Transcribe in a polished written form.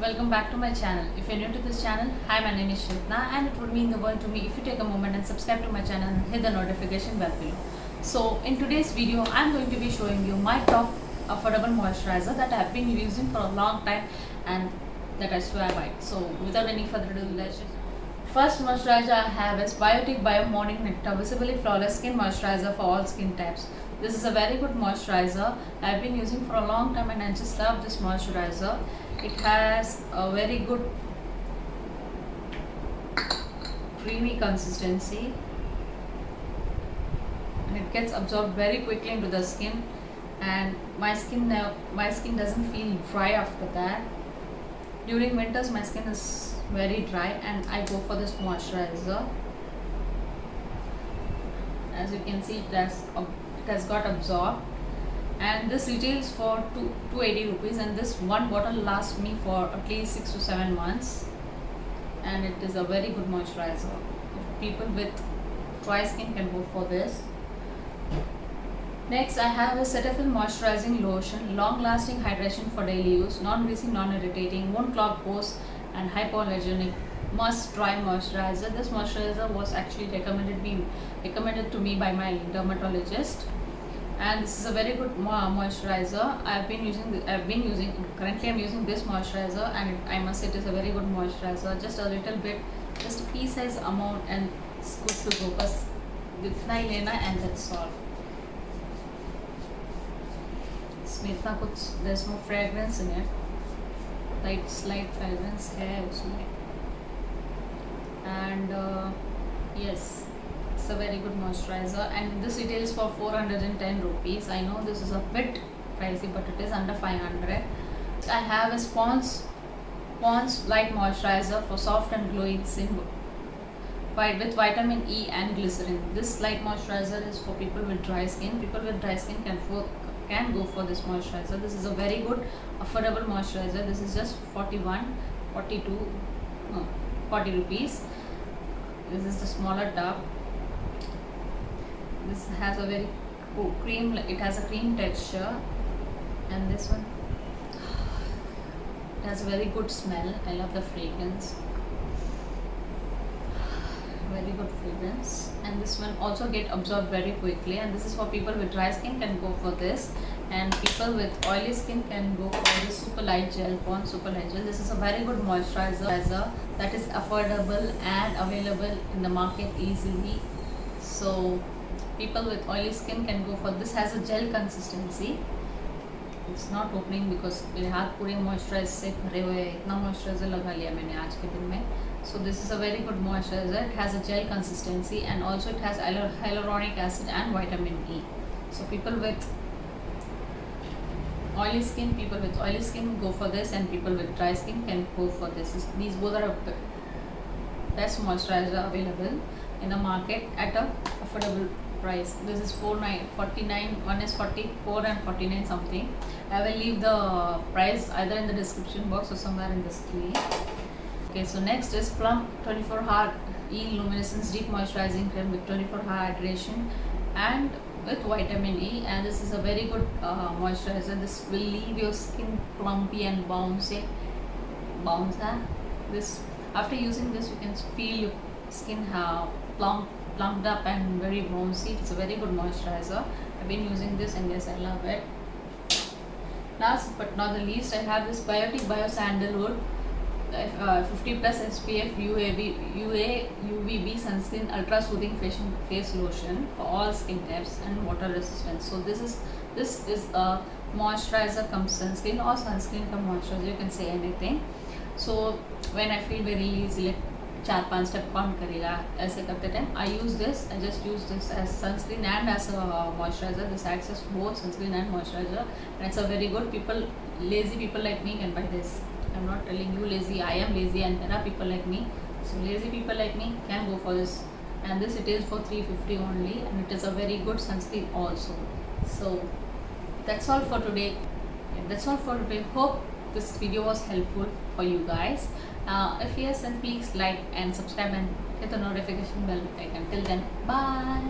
Welcome back to my channel. If you're new to this channel, hi, my name is Shilpna, and it would mean the world to me if you take a moment and subscribe to my channel and hit the notification bell below. So in today's video, I'm going to be showing you my top affordable moisturizer that I've been using for a long time and that I swear by. So without any further ado, let's just first moisturizer I have is Biotique Bio Morning Nectar Visibly Flawless Skin Moisturizer for all skin types. This is a very good moisturizer I've been using for a long time and I just love this moisturizer. It has a very good creamy consistency and it gets absorbed very quickly into the skin, and my skin doesn't feel dry after that. During winters my skin is very dry and I go for this moisturizer. As you can see, it has got absorbed, and this retails for 280 rupees, and this one bottle lasts me for at least 6 to 7 months, and it is a very good moisturizer. People with dry skin can go for this. Next I have a Cetaphil moisturizing lotion, long lasting hydration for daily use, non-greasy, non-irritating, won't clog pores and hypoallergenic, must dry moisturizer. This moisturizer was actually recommended to me by my dermatologist, and this is a very good moisturizer. Currently I'm using this moisturizer, and I must say it is a very good moisturizer. Just a little bit, just a pea size amount, and it's good to go. Bas इतना ही लेना, and that's all. इसमें इतना कुछ, there's no fragrance in it. Slight fragrance है उसमें, and yes, it's a very good moisturizer, and this retails for 410 rupees. I know this is a bit pricey, but it is under 500. I have a Pond's Light Moisturizer for soft and glowing skin with vitamin E and glycerin. This light moisturizer is for people with dry skin. People with dry skin can go for this moisturizer. This is a very good affordable moisturizer. This is just 40 rupees. This is the smaller tub. This has a very cream, it has a cream texture, and this one, it has a very good smell. I love the fragrance, very good fragrance. And this one also get absorbed very quickly, and this is for people with dry skin can go for this, and people with oily skin can go for the Super Light Gel, Pond's Super Light Gel. This is a very good moisturizer that is affordable and available in the market easily. So people with oily skin can go for this. Has a gel consistency. It's not opening because मेरे हाथ पूरे moisturise से भरे हुए हैं. इतना moisturiser लगा लिया मैंने आज के दिन में. So this is a very good moisturizer. It has a gel consistency, and also it has hyaluronic acid and vitamin E. So people with oily skin go for this, and people with dry skin can go for this. These both are best moisturizer available in the market at a affordable price. This is 49, one is 44 and 49 something. I will leave the price either in the description box or somewhere in the screen. Okay, so next is Plum 24-hour E-Luminescence Deep Moisturizing Cream with 24-hour hydration and with vitamin E, and this is a very good moisturizer. This will leave your skin plumpy and bouncy. This, after using this, you can feel your skin plumped up and very bouncy. It's a very good moisturizer. I've been using this, and yes, I love it. Last but not the least, I have this Biotique Bio Sandalwood 50 plus SPF UVB sunscreen ultra soothing face lotion for all skin types and water resistance. So this is a moisturizer cum sunscreen or sunscreen cum moisturizer, you can say anything. So when I feel very lazy, like 4-5 step count करेगा ऐसे करते time, I just use this as sunscreen and as a moisturizer. This acts as both sunscreen and moisturizer, and it's a very good. Lazy people like me can buy this. I'm not telling you lazy, I am lazy, and there are people like me. So lazy people like me can go for this, and this it is for 350 only, and it is a very good sunscreen also. So that's all for today. Hope this video was helpful for you guys. If yes, then please like and subscribe and hit the notification bell icon. Till then, bye.